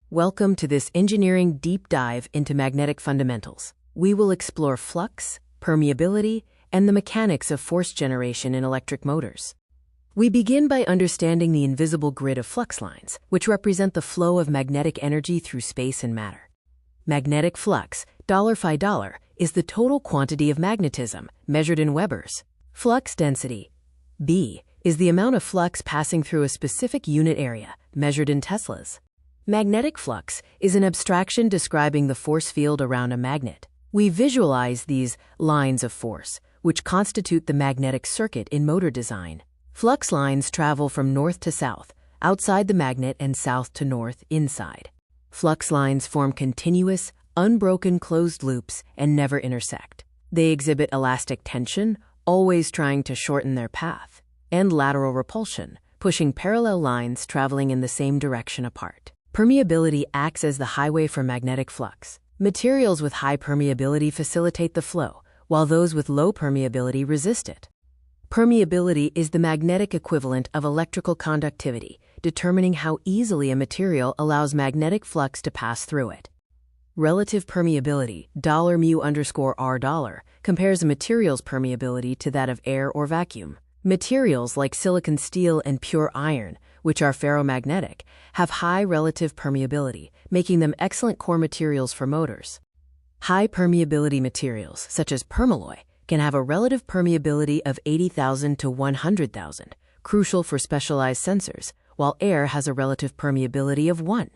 Welcome to this engineering deep dive into magnetic fundamentals. We will explore flux, permeability, and the mechanics of force generation in electric motors. We begin by understanding the invisible grid of flux lines, which represent the flow of magnetic energy through space and matter. Magnetic flux, $phi$, is the total quantity of magnetism, measured in Webers. Flux density, B, is the amount of flux passing through a specific unit area, measured in Teslas. Magnetic flux is an abstraction describing the force field around a magnet. We visualize these lines of force, which constitute the magnetic circuit in motor design. Flux lines travel from north to south, outside the magnet, and south to north, inside. Flux lines form continuous, unbroken closed loops and never intersect. They exhibit elastic tension, always trying to shorten their path, and lateral repulsion, pushing parallel lines traveling in the same direction apart. Permeability acts as the highway for magnetic flux. Materials with high permeability facilitate the flow, while those with low permeability resist it. Permeability is the magnetic equivalent of electrical conductivity, determining how easily a material allows magnetic flux to pass through it. Relative permeability, $mu_R$, compares a material's permeability to that of air or vacuum. Materials like silicon steel and pure iron, which are ferromagnetic, have high relative permeability, making them excellent core materials for motors. High permeability materials, such as permalloy, can have a relative permeability of 80,000 to 100,000, crucial for specialized sensors, while air has a relative permeability of 1.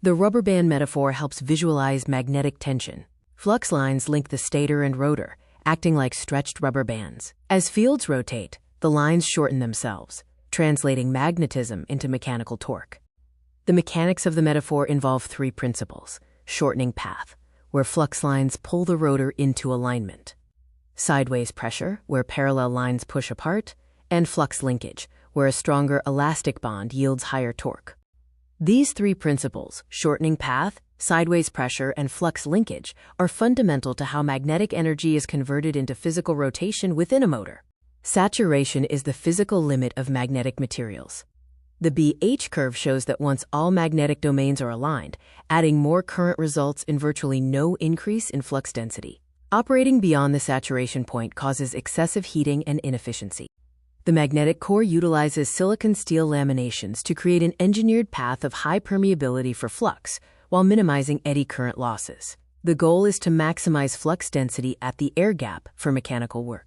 The rubber band metaphor helps visualize magnetic tension. Flux lines link the stator and rotor, acting like stretched rubber bands. As fields rotate, the lines shorten themselves, translating magnetism into mechanical torque. The mechanics of the metaphor involve three principles: shortening path, where flux lines pull the rotor into alignment; sideways pressure, where parallel lines push apart; and flux linkage, where a stronger elastic bond yields higher torque. These three principles, shortening path, sideways pressure, and flux linkage, are fundamental to how magnetic energy is converted into physical rotation within a motor. Saturation is the physical limit of magnetic materials. The BH curve shows that once all magnetic domains are aligned, adding more current results in virtually no increase in flux density. Operating beyond the saturation point causes excessive heating and inefficiency. The magnetic core utilizes silicon steel laminations to create an engineered path of high permeability for flux, while minimizing eddy current losses. The goal is to maximize flux density at the air gap for mechanical work.